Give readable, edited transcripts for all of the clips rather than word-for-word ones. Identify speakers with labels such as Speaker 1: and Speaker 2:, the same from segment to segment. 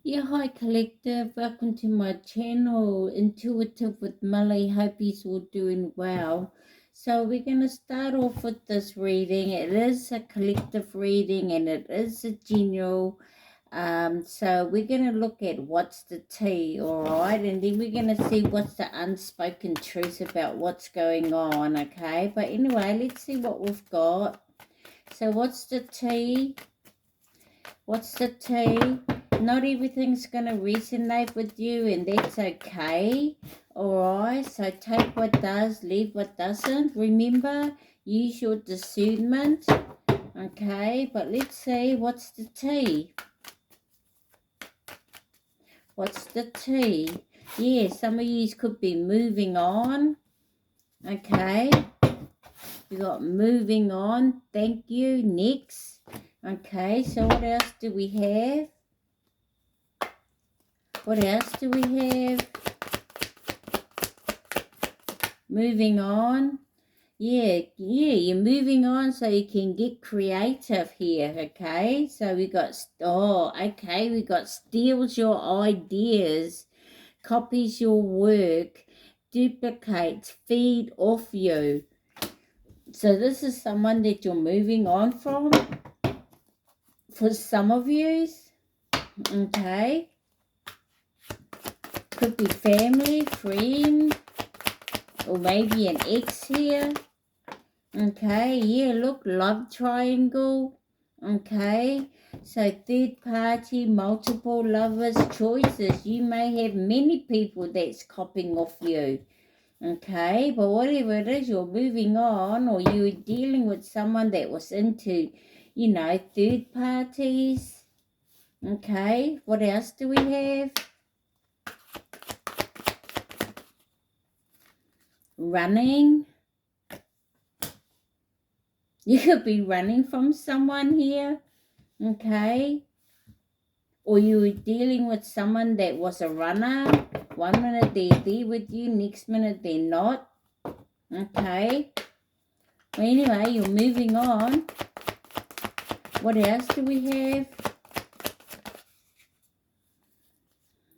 Speaker 1: Yeah, hi collective. Welcome to my channel, Intuitive with Millie. Hope you're all doing well. So we're going to start off with this reading. It is a collective reading and it is a general. So we're going to look at what's the tea, all right? And then we're going to see what's the unspoken truth about what's going on, okay? But anyway, let's see what we've got. So what's the tea? What's the tea? Not everything's going to resonate with you, and that's okay. Alright, so take what does, leave what doesn't. Remember, use your discernment. Okay, but let's see, what's the tea? What's the tea? Yeah, some of you could be moving on. Okay, we got moving on. Thank you. Next. Okay, so what else do we have? What else do we have? Moving on. Yeah, you're moving on so you can get creative here, okay? So we got, we got steals your ideas, copies your work, duplicates, feed off you. So this is someone that you're moving on from for some of you, okay? Could be family, friend, or maybe an ex here. Okay, yeah, look, love triangle. Okay, so third party, multiple lovers, choices. You may have many people that's copying off you. Okay, but whatever it is, you're moving on, or you're dealing with someone that was into, third parties. Okay, what else do we have? Running. You could be running from someone here. Okay. Or you were dealing with someone that was a runner. 1 minute they're there with you, next minute they're not. Okay. Well, anyway, you're moving on. What else do we have?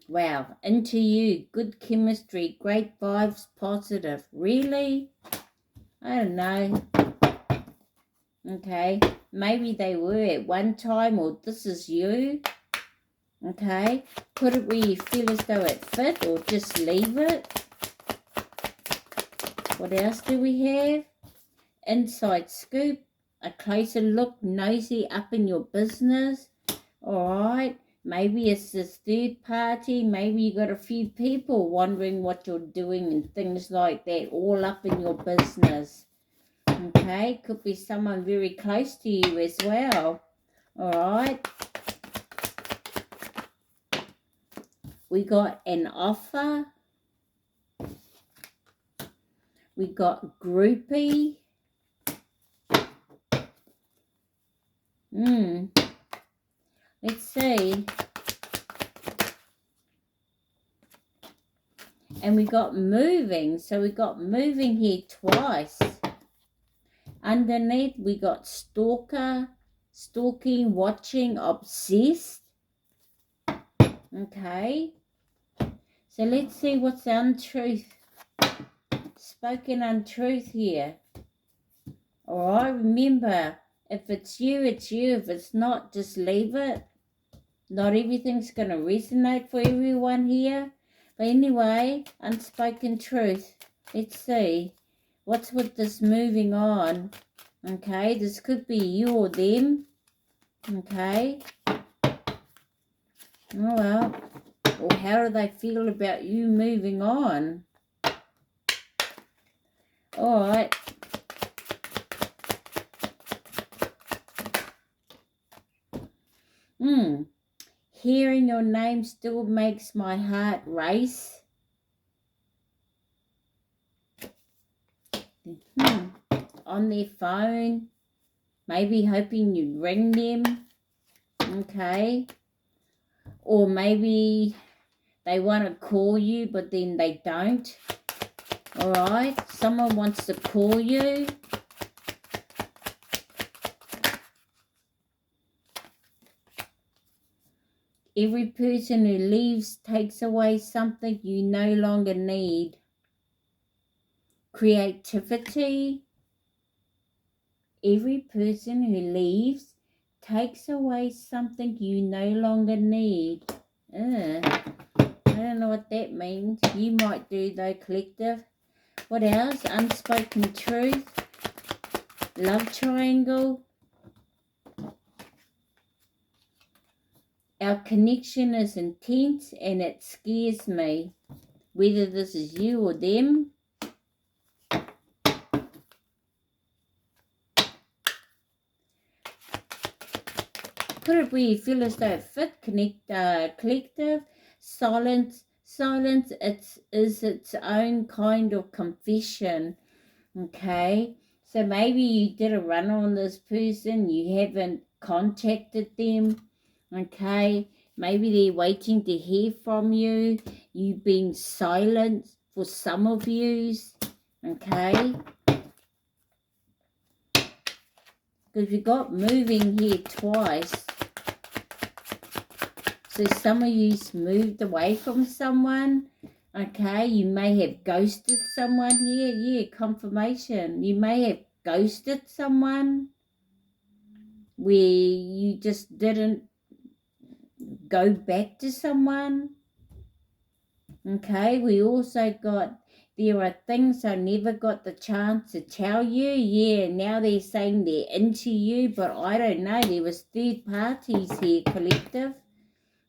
Speaker 1: Wow, into you. Good chemistry, great vibes, positive. Really? I don't know. Okay. Maybe they were at one time, or this is you. Okay. Put it where you feel as though it fit, or just leave it. What else do we have? Inside scoop, a closer look, nosy up in your business. Alright, maybe it's this third party, maybe you got a few people wondering what you're doing and things like that, all up in your business. Okay, could be someone very close to you as well. Alright, we got an offer, we got groupie. Let's see. And we got moving. So we got moving here twice. Underneath we got stalker, stalking, watching, obsessed. Okay. So let's see what's the untruth. Spoken untruth here. Alright, remember, if it's you, it's you. If it's not, just leave it. Not everything's going to resonate for everyone here. But anyway, unspoken truth. Let's see. What's with this moving on? Okay, this could be you or them. Okay. Oh well. Or how do they feel about you moving on? Alright. Hearing your name still makes my heart race. On their phone. Maybe hoping you'd ring them. Okay. Or maybe they want to call you, but then they don't. Alright. Someone wants to call you. Every person who leaves takes away something you no longer need. Creativity. Every person who leaves takes away something you no longer need. I don't know what that means. You might do though, collective. What else? Unspoken truth. Love triangle. Our connection is intense and it scares me. Whether this is you or them. Put it where you feel as though it fit. Collective. Silence is its own kind of confession. Okay, so maybe you did a run on this person, you haven't contacted them. Okay, maybe they're waiting to hear from you. You've been silent for some of yous. Okay, because we got moving here twice. So some of you's moved away from someone. Okay, you may have ghosted someone here. Yeah, confirmation. You may have ghosted someone where you just didn't go back to someone. Okay, we also got, there are things I never got the chance to tell you. Yeah, now they're saying they're into you, but I don't know. There was third parties here, collective.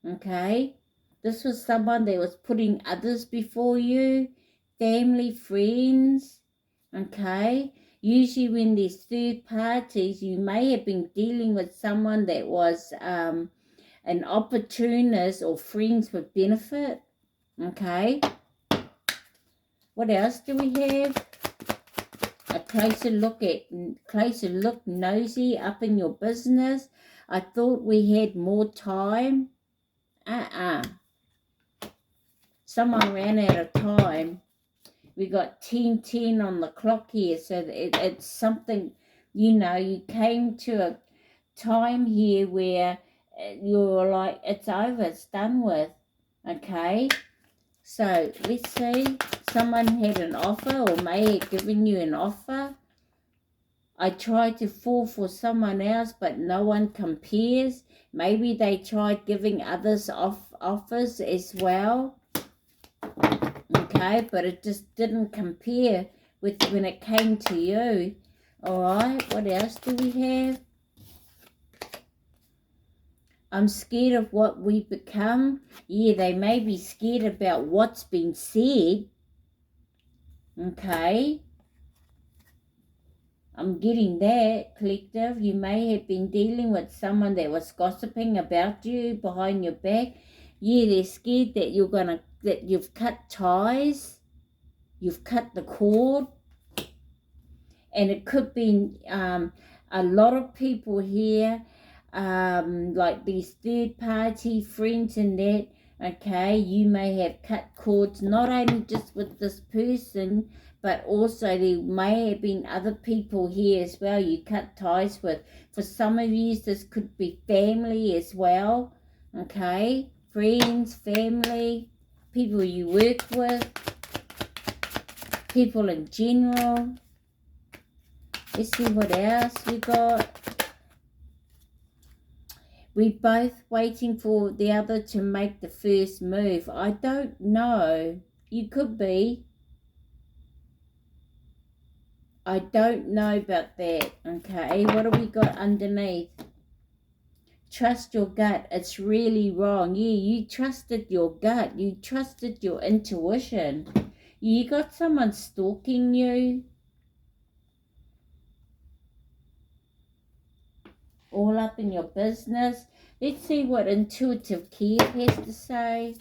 Speaker 1: Okay, this was someone that was putting others before you, family, friends. Okay, usually when there's third parties, you may have been dealing with someone that was an opportunist or friends with benefit. Okay, what else do we have? A closer look, nosy up in your business. I thought we had more time. Someone ran out of time. We got 10:10 on the clock here, so it's something, you came to a time here where you're like, it's over, it's done with. Okay, so let's see. Someone had an offer or may have given you an offer. I tried to fall for someone else, but no one compares. Maybe they tried giving others offers as well. Okay, but it just didn't compare with when it came to you. All right, what else do we have? I'm scared of what we become. Yeah, they may be scared about what's been said. Okay, I'm getting that, collective. You may have been dealing with someone that was gossiping about you behind your back. Yeah, they're scared that that you've cut ties, you've cut the cord, and it could be a lot of people here, like these third-party friends and that. Okay, you may have cut cords not only just with this person, but also there may have been other people here as well you cut ties with. For some of you, this could be family as well. Okay, friends, family, people you work with, people in general. Let's see what else we got. We're both waiting for the other to make the first move. I don't know. You could be. I don't know about that. Okay, what have we got underneath? Trust your gut. It's really wrong. Yeah, you trusted your gut. You trusted your intuition. You got someone stalking you. All up in your business. Let's see what intuitive care has to say.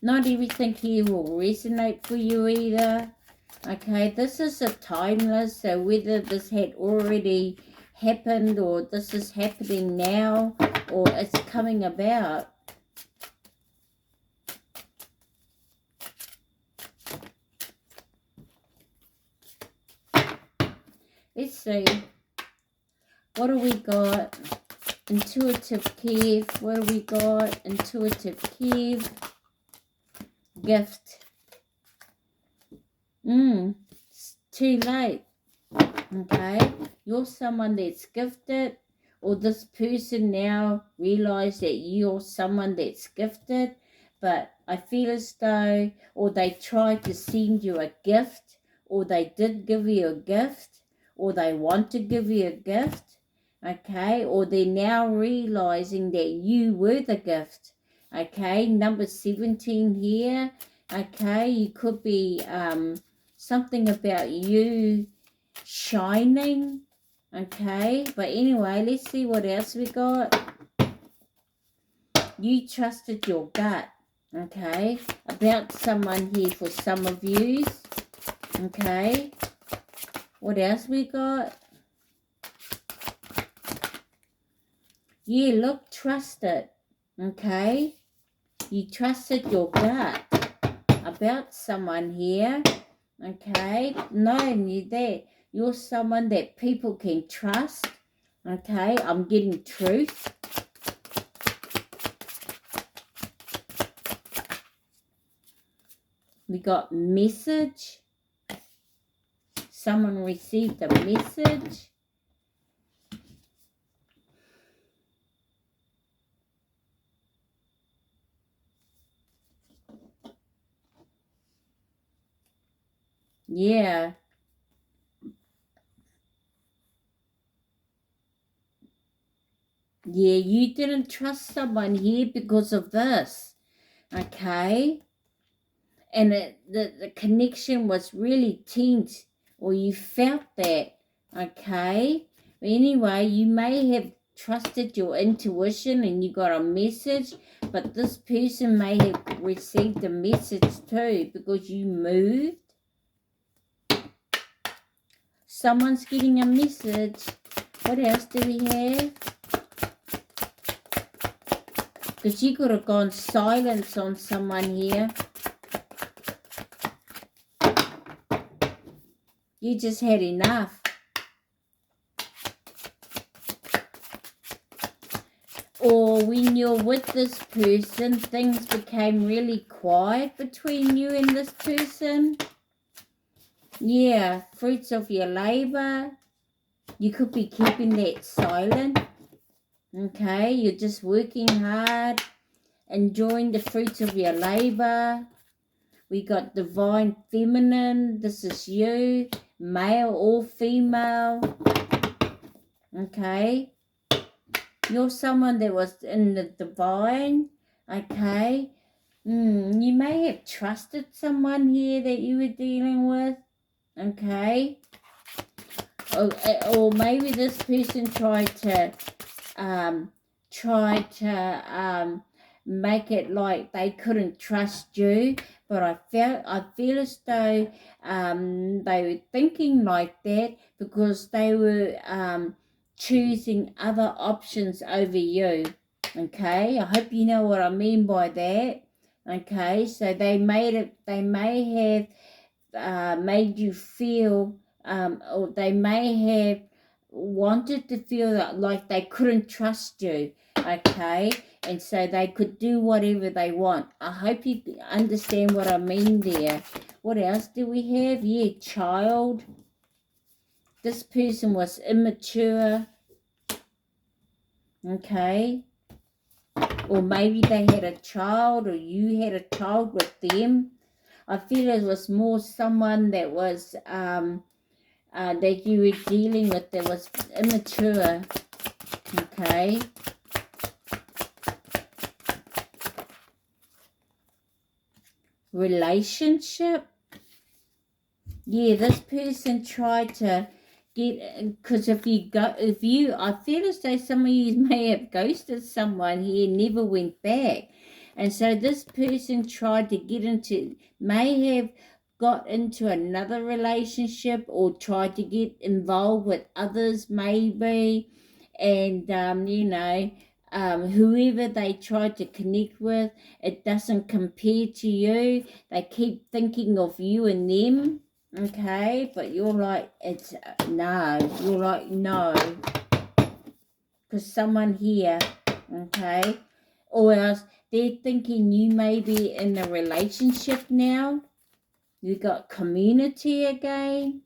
Speaker 1: Not everything here will resonate for you either. Okay, this is a timeless, so whether this had already happened or this is happening now or it's coming about. Let's see. What do we got? Intuitive Kev. What do we got? Intuitive Kev. Gift. It's too late. Okay. You're someone that's gifted, or this person now realize that you're someone that's gifted, but I feel as though, or they tried to send you a gift, or they did give you a gift, or they want to give you a gift, okay, or they're now realizing that you were the gift, okay. Number 17 here, okay, you could be something about you shining, okay. But anyway, let's see what else we got. You trusted your gut, okay, about someone here for some of you, okay. What else we got? Yeah, look, trusted, okay. You trusted your gut about someone here, okay, knowing you that you're someone that people can trust, okay. I'm getting truth. We got message. Someone received a message. Yeah. Yeah, you didn't trust someone here because of this, okay? And the connection was really tense, or you felt that, okay? Anyway, you may have trusted your intuition and you got a message, but this person may have received a message too because you moved. Someone's getting a message. What else do we have? Because you could have gone silence on someone here. You just had enough. Or when you're with this person, things became really quiet between you and this person. Yeah, fruits of your labor. You could be keeping that silent. Okay, you're just working hard, enjoying the fruits of your labor. We got divine feminine. This is you, male or female. Okay. You're someone that was in the divine. Okay. You may have trusted someone here that you were dealing with. Okay. Or maybe this person tried to make it like they couldn't trust you, but I feel as though they were thinking like that because they were choosing other options over you. Okay, I hope you know what I mean by that. Okay, so they may have made you feel, or they may have wanted to feel like they couldn't trust you, okay, and so they could do whatever they want. I hope you understand what I mean there. What else do we have? Yeah, child. This person was immature, okay, or maybe they had a child or you had a child with them. I feel it was more someone that was that you were dealing with that was immature, okay. Relationship. Yeah, this person tried to get, because if you, I feel as though some of you may have ghosted someone here, never went back. And so this person tried to get into, may have got into another relationship or tried to get involved with others maybe. And, whoever they try to connect with, it doesn't compare to you. They keep thinking of you and them. Okay, but you're like, it's no. You're like, no. Because someone here, okay, or else they're thinking you may be in a relationship now. You got community again.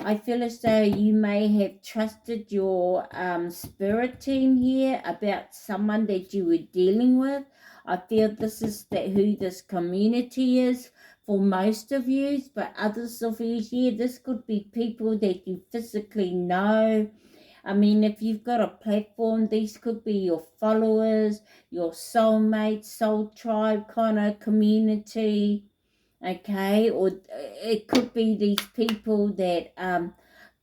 Speaker 1: I feel as though you may have trusted your spirit team here about someone that you were dealing with. I feel this is who this community is for most of you, but others of you here, this could be people that you physically know. I mean, if you've got a platform, these could be your followers, your soulmate, soul tribe kind of community. Okay, or it could be these people that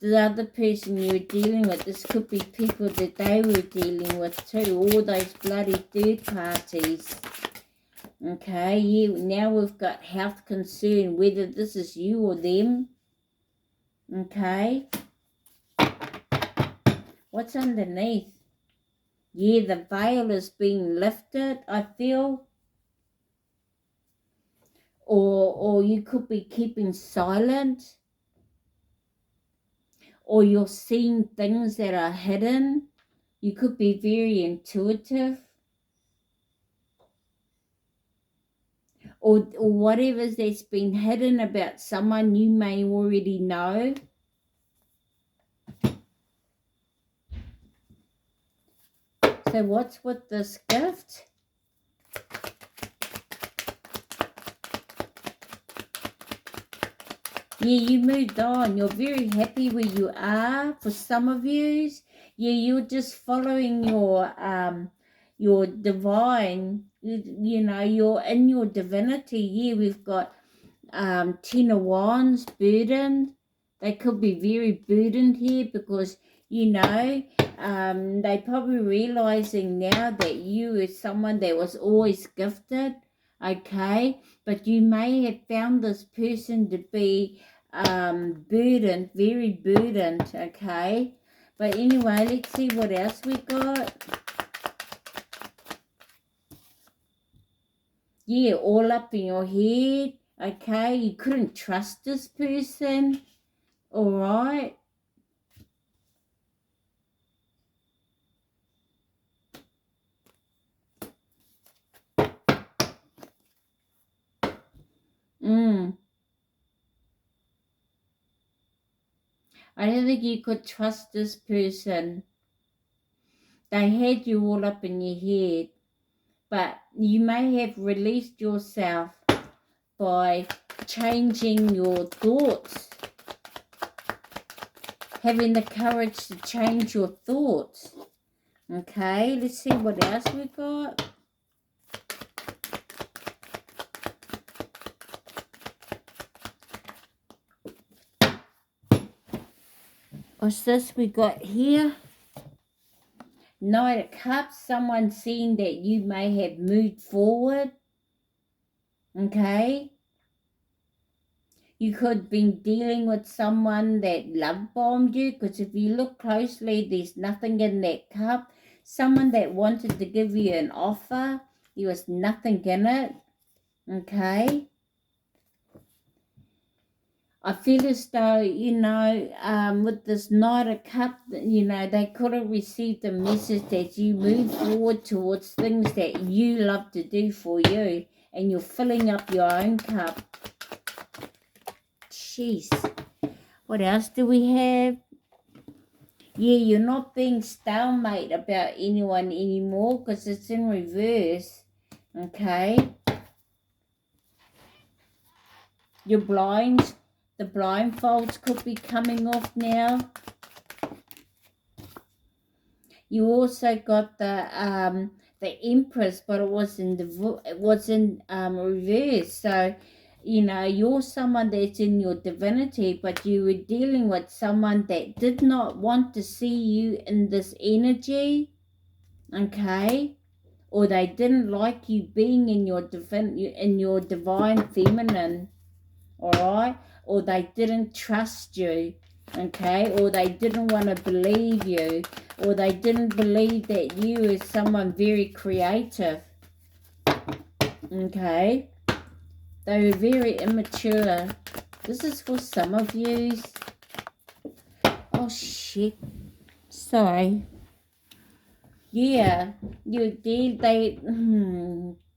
Speaker 1: the other person you were dealing with, this could be people that they were dealing with too, all those bloody third parties. Okay, yeah, now we've got health concern, whether this is you or them. Okay, what's underneath? Yeah, the veil is being lifted, I feel. Or you could be keeping silent, or you're seeing things that are hidden. You could be very intuitive, or whatever's that's been hidden about someone you may already know. So what's with this gift? Yeah, you moved on. You're very happy where you are. For some of you, yeah, you're just following your divine. You know, you're in your divinity. Yeah, we've got 10 of Wands, burdened. They could be very burdened here because, you know, they probably realizing now that you is someone that was always gifted, okay? But you may have found this person to be burdened, very burdened, okay? But anyway, let's see what else we got. Yeah, all up in your head, okay? You couldn't trust this person, all right? I don't think you could trust this person. They had you all up in your head, but you may have released yourself by changing your thoughts, having the courage to change your thoughts. Okay, let's see what else we got. What's this we got here? Knight of Cups, someone seeing that you may have moved forward. Okay. You could have been dealing with someone that love bombed you, because if you look closely, there's nothing in that cup. Someone that wanted to give you an offer, there was nothing in it. Okay. I feel as though, you know, with this Knight of Cup, you know, they could have received a message that you move forward towards things that you love to do for you, and you're filling up your own cup. Jeez. What else do we have? Yeah, you're not being stalemate about anyone anymore because it's in reverse. Okay. Your blinds, the blindfolds could be coming off now. You also got the Empress, but it was in reverse. So, you know, you're someone that's in your divinity, but you were dealing with someone that did not want to see you in this energy. Okay. Or they didn't like you being in your divine feminine, all right? Or they didn't trust you, okay? Or they didn't want to believe you, or they didn't believe that you is someone very creative, okay? They were very immature. This is for some of you. Oh, shit. Sorry. Yeah,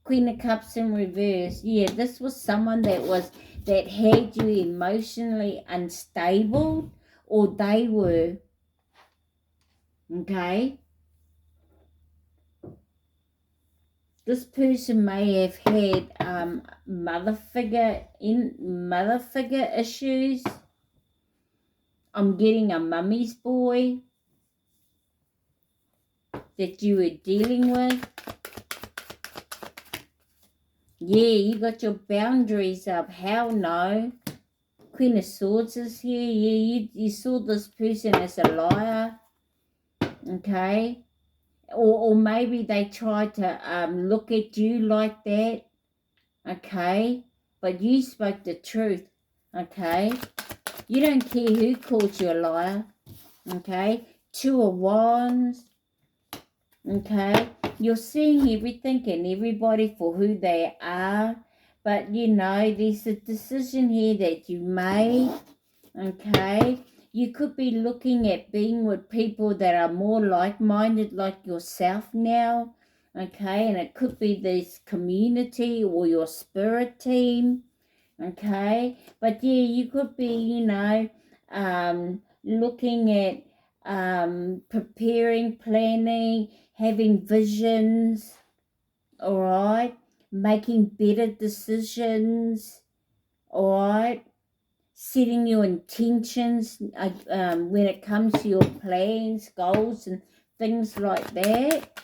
Speaker 1: Queen of Cups in reverse. Yeah, this was someone that had you emotionally unstable, or they were. Okay, this person may have had mother figure issues. I'm getting a mummy's boy that you were dealing with. Yeah, you got your boundaries up. Hell no. Queen of Swords is here. Yeah, you saw this person as a liar. Okay. Or maybe they tried to look at you like that. Okay. But you spoke the truth. Okay. You don't care who calls you a liar. Okay. Two of Wands. Okay. You're seeing everything and everybody for who they are. But, there's a decision here that you made. Okay. You could be looking at being with people that are more like-minded like yourself now. Okay. And it could be this community or your spirit team. Okay. But, yeah, you could be, looking at preparing, planning, having visions, all right, making better decisions, all right, setting your intentions when it comes to your plans, goals, and things like that.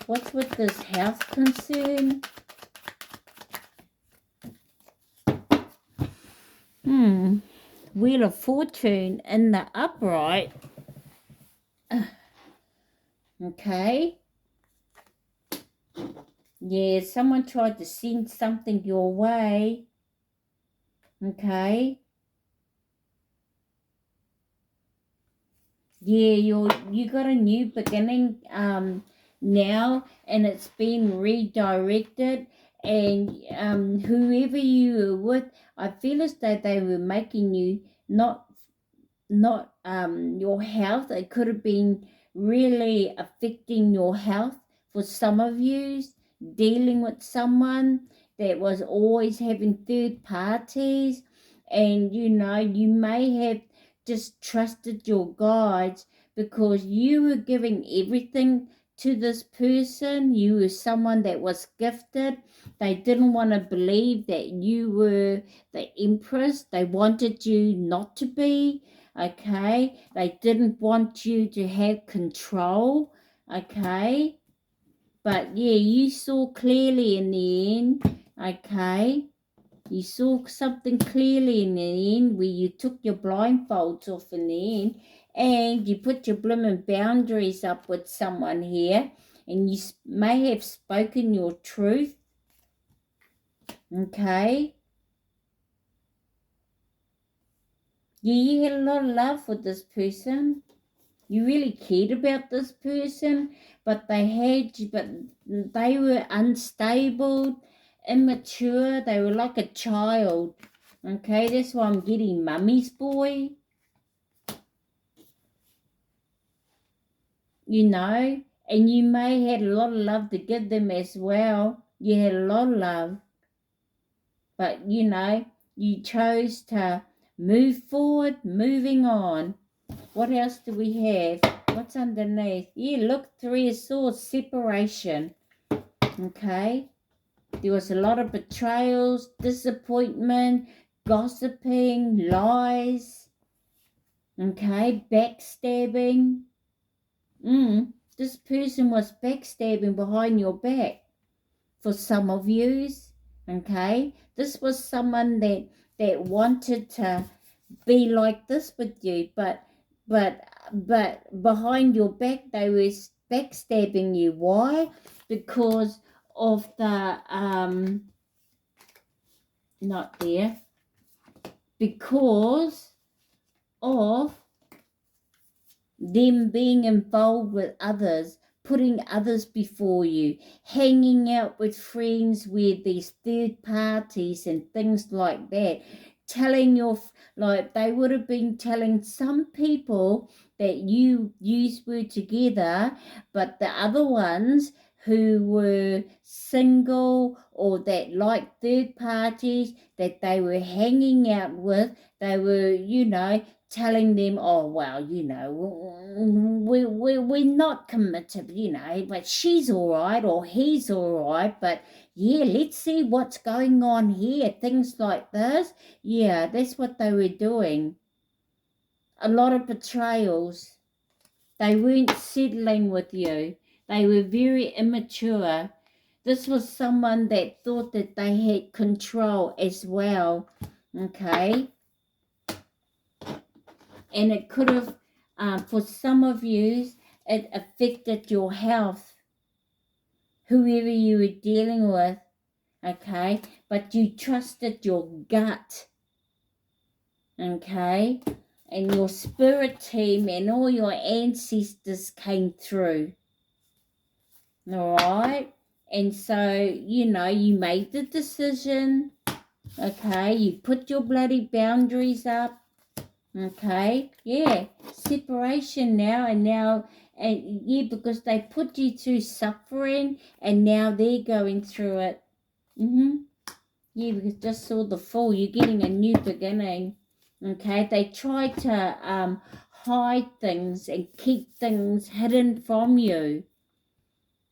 Speaker 1: What's with this health concern? Wheel of Fortune in the upright. Okay. Yeah, someone tried to send something your way. Okay. Yeah, you got a new beginning now, and it's been redirected. And whoever you were with, I feel as though they were making you not your health. It could have been really affecting your health for some of you, dealing with someone that was always having third parties. And you may have just trusted your guides because you were giving everything to this person. You were someone that was gifted. They didn't want to believe that you were the empress. They wanted you not to be. Okay, they didn't want you to have control. Okay, but yeah, you saw clearly in the end. Okay, you saw something clearly in the end where you took your blindfolds off in the end, and you put your blooming boundaries up with someone here, and you may have spoken your truth. Okay. Yeah, you had a lot of love for this person. You really cared about this person, but they were unstable, immature. They were like a child. Okay, that's why I'm getting mummy's boy. And you may had a lot of love to give them as well. You had a lot of love, but you chose to move forward, moving on. What else do we have? What's underneath? Yeah, look, Three of Swords, separation. Okay. There was a lot of betrayals, disappointment, gossiping, lies. Okay. Backstabbing. This person was backstabbing behind your back for some of yous. Okay. This was someone that wanted to be like this with you, but behind your back they were backstabbing you. Why? Because of the not there, because of them being involved with others, putting others before you, hanging out with friends where there's third parties and things like that, telling like they would have been telling some people that you were together, but the other ones who were single or that liked third parties that they were hanging out with, they were, telling them, oh, well, we're not committed, but she's all right or he's all right, but yeah, let's see what's going on here, things like this. Yeah, that's what they were doing. A lot of betrayals. They weren't settling with you. They were very immature. This was someone that thought that they had control as well. Okay? And it could have, for some of you, it affected your health, whoever you were dealing with. Okay? But you trusted your gut. Okay? And your spirit team and all your ancestors came through. All right? And so, you made the decision. Okay? You put your bloody boundaries up. Okay? Yeah. Separation now. And yeah, because they put you through suffering and now they're going through it. Yeah, because just saw the Fool. You're getting a new beginning. Okay, they try to hide things and keep things hidden from you.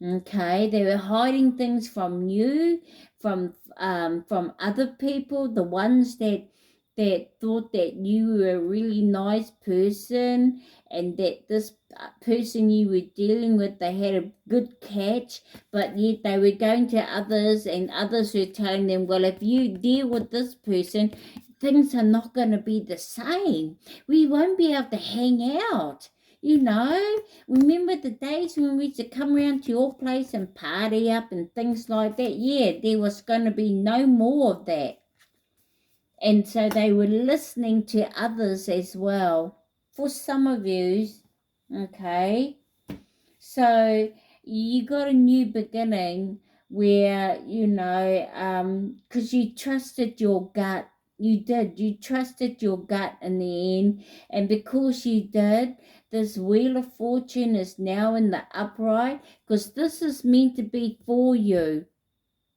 Speaker 1: Okay, they were hiding things from you, from other people, the ones that thought that you were a really nice person and that this person you were dealing with, they had a good catch, but yet they were going to others and others were telling them, well, if you deal with this person, things are not going to be the same. We won't be able to hang out. Remember the days when we used to come around to your place and party up and things like that? Yeah, there was going to be no more of that. And so they were listening to others as well. For some of you, okay? So you got a new beginning where, because you trusted your gut. You did. You trusted your gut in the end. And because you did, this Wheel of Fortune is now in the upright because this is meant to be for you.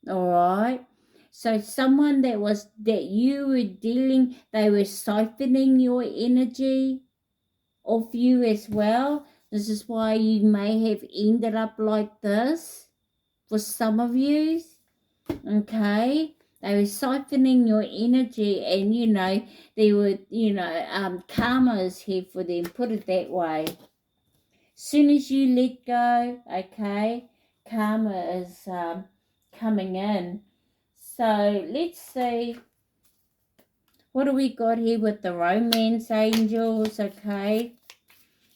Speaker 1: All right? So someone that you were dealing, they were siphoning your energy of you as well. This is why you may have ended up like this for some of you. Okay? They were siphoning your energy and, they were, karma is here for them, put it that way. Soon as you let go, okay, karma is coming in. So let's see. What do we got here with the romance angels, okay?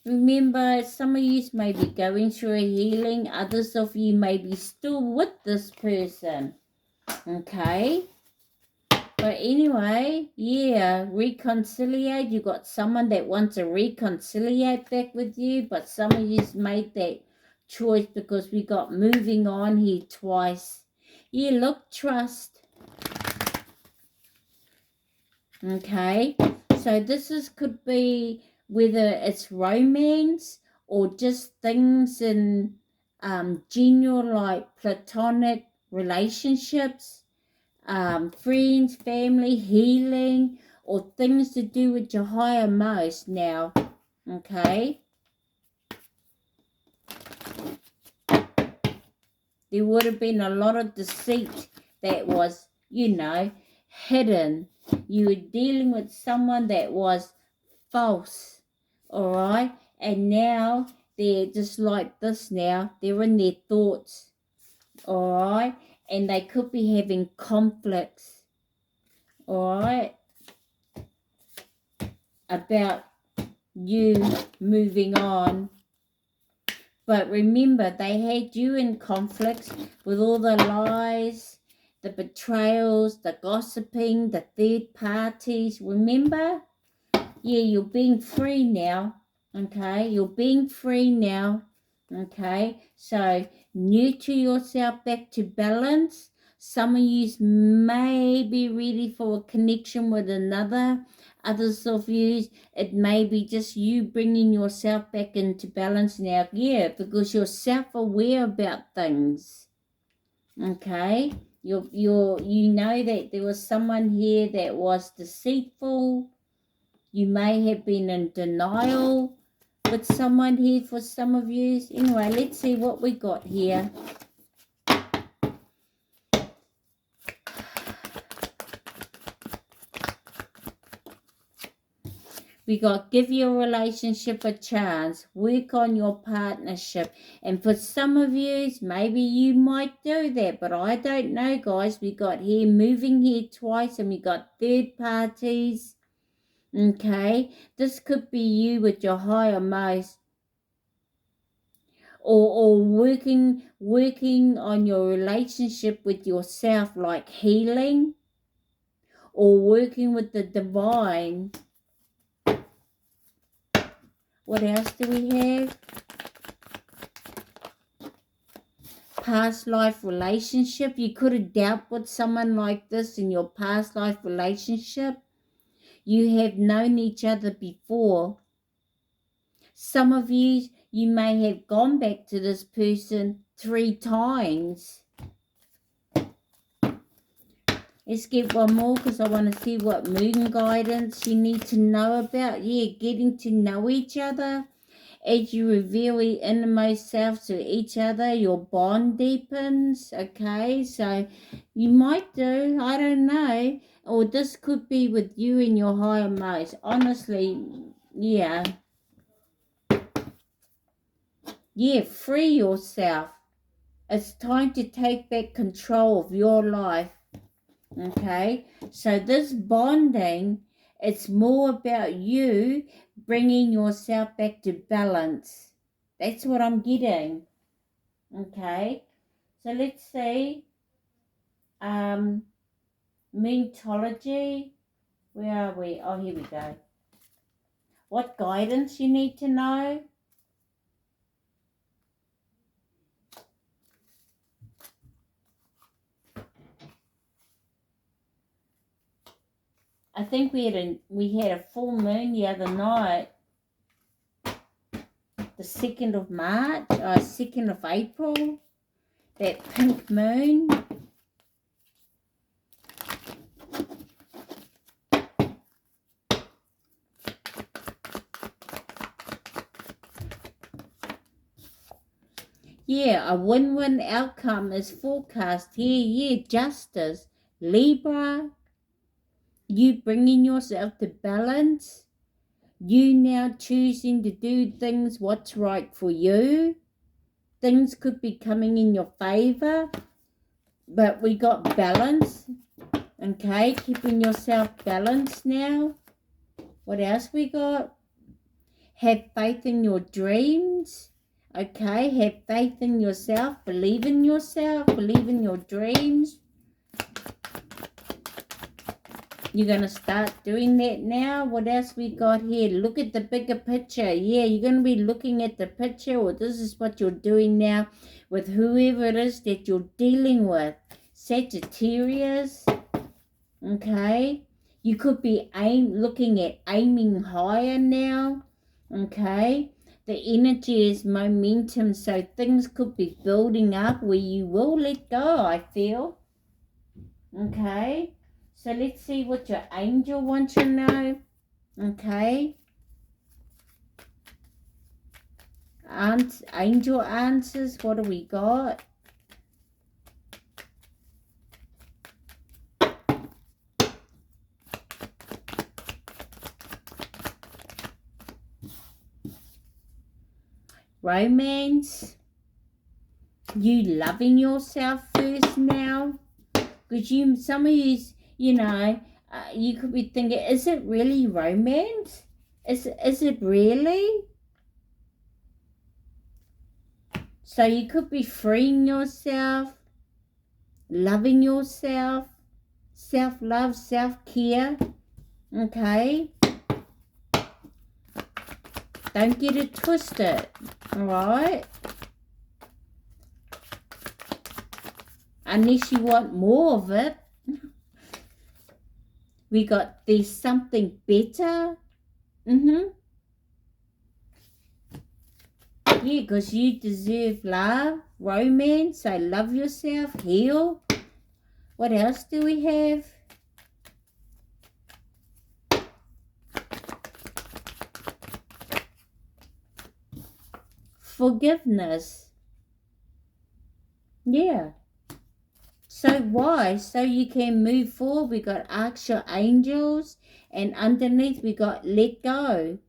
Speaker 1: Remember, some of you may be going through a healing. Others of you may be still with this person. Okay? But anyway, yeah, reconciliate. You got someone that wants to reconciliate back with you. But some of you made that choice because we got moving on here twice. Yeah, look, trust. Okay? So this could be whether it's romance or just things in general, like platonic relationships, friends, family, healing, or things to do with your higher most now. Okay? There would have been a lot of deceit that was, hidden. You were dealing with someone that was false, all right? And now they're just like this now. They're in their thoughts, all right? And they could be having conflicts, all right, about you moving on. But remember, they had you in conflicts with all the lies, the betrayals, the gossiping, the third parties. Remember? Yeah, you're being free now. Okay, you're being free now. Okay, so nurture yourself back to balance. Some of you may be ready for a connection with another. Others of you, it may be just you bringing yourself back into balance now. Yeah, because you're self-aware about things. Okay, you know that there was someone here that was deceitful. You may have been in denial with someone here for some of you. Anyway, let's see what we got here. We got give your relationship a chance, work on your partnership. And for some of you, maybe you might do that, but I don't know, guys. We got here moving here twice, and we got third parties. Okay, this could be you with your higher most, or working on your relationship with yourself, like healing, or working with the divine. What else do we have? Past life relationship. You could have dealt with someone like this in your past life relationship. You have known each other before. Some of you may have gone back to this person 3 times. Let's get one more because I want to see what moon guidance you need to know about. Yeah, getting to know each other. As you reveal your innermost self to each other, your bond deepens. Okay, so you might do, I don't know. Or this could be with you and your higher most. Honestly, yeah. Yeah, free yourself. It's time to take back control of your life. Okay, so this bonding, it's more about you bringing yourself back to balance. That's what I'm getting. Okay, so let's see. Mythology. Where are we? Oh, here we go. What guidance you need to know? I think we had a full moon the other night, the 2nd of March, 2nd of April, that pink moon. Yeah, a win-win outcome is forecast here. Yeah, justice. Libra, you bringing yourself to balance. You now choosing to do things what's right for you. Things could be coming in your favor, but we got balance. Okay, keeping yourself balanced now. What else we got? Have faith in your dreams. Okay, have faith in yourself. Believe in yourself. Believe in your dreams. You're going to start doing that now. What else we got here? Look at the bigger picture. Yeah, you're going to be looking at the picture, or this is what you're doing now with whoever it is that you're dealing with. Sagittarius. Okay. You could be looking at aiming higher now. Okay. The energy is momentum, so things could be building up where you will let go, I feel. Okay. So let's see what your angel wants to know. Okay. Angel answers. What do we got? Romance. You loving yourself first now. Because some of you, you could be thinking, is it really romance? Is it really? So you could be freeing yourself, loving yourself, self-love, self-care. Okay? Don't get it twisted. Alright? unless you want more of it. We got there's something better. Yeah, because you deserve love, romance, so love yourself, heal. What else do we have? Forgiveness. Yeah. So why? So you can move forward. We got ask your angels, and underneath we got let go.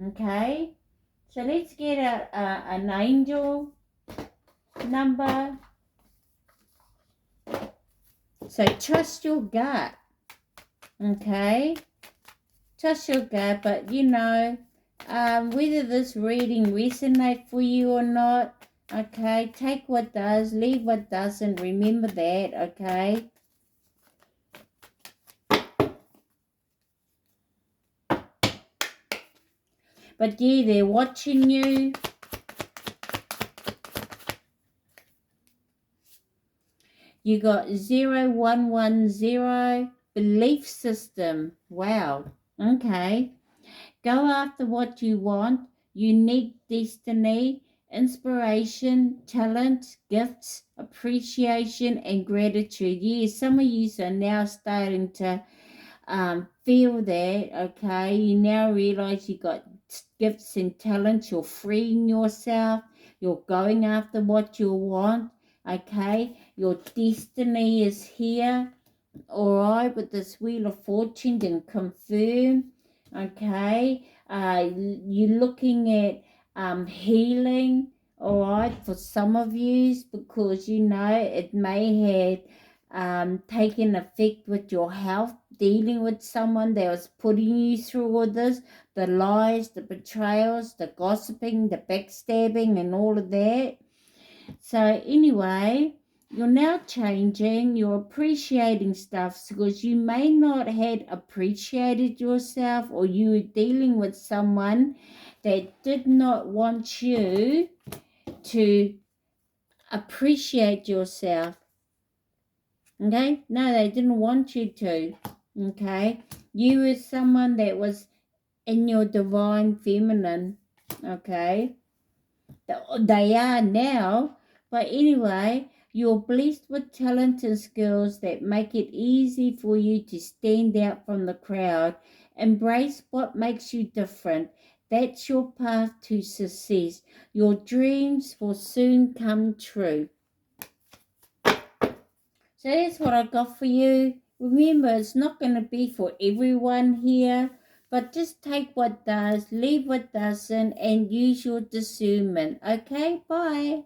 Speaker 1: Okay. So let's get an angel number. So trust your gut. Okay. Trust your gut, but whether this reading resonates for you or not, okay, take what does, leave what doesn't. Remember that, okay? But yeah, they're watching you. You got 0110 belief system. Wow. Okay. Go after what you want. Unique destiny, inspiration, talent, gifts, appreciation, and gratitude. Yes, some of you are now starting to feel that, okay? You now realize you got gifts and talents. You're freeing yourself. You're going after what you want, okay? Your destiny is here, all right, with this Wheel of Fortune and confirm, okay? You're looking at healing, all right, for some of you, because it may have taken effect with your health, dealing with someone that was putting you through all this, the lies, the betrayals, the gossiping, the backstabbing, and all of that. So anyway, you're now changing, you're appreciating stuff because you may not had appreciated yourself, or you were dealing with someone that did not want you to appreciate yourself. Okay? No, they didn't want you to. Okay? You were someone that was in your divine feminine. Okay? They are now. But anyway, you're blessed with talent and skills that make it easy for you to stand out from the crowd. Embrace what makes you different. That's your path to success. Your dreams will soon come true. So that's what I got for you. Remember, it's not going to be for everyone here, but just take what does, leave what doesn't, and use your discernment. Okay, bye.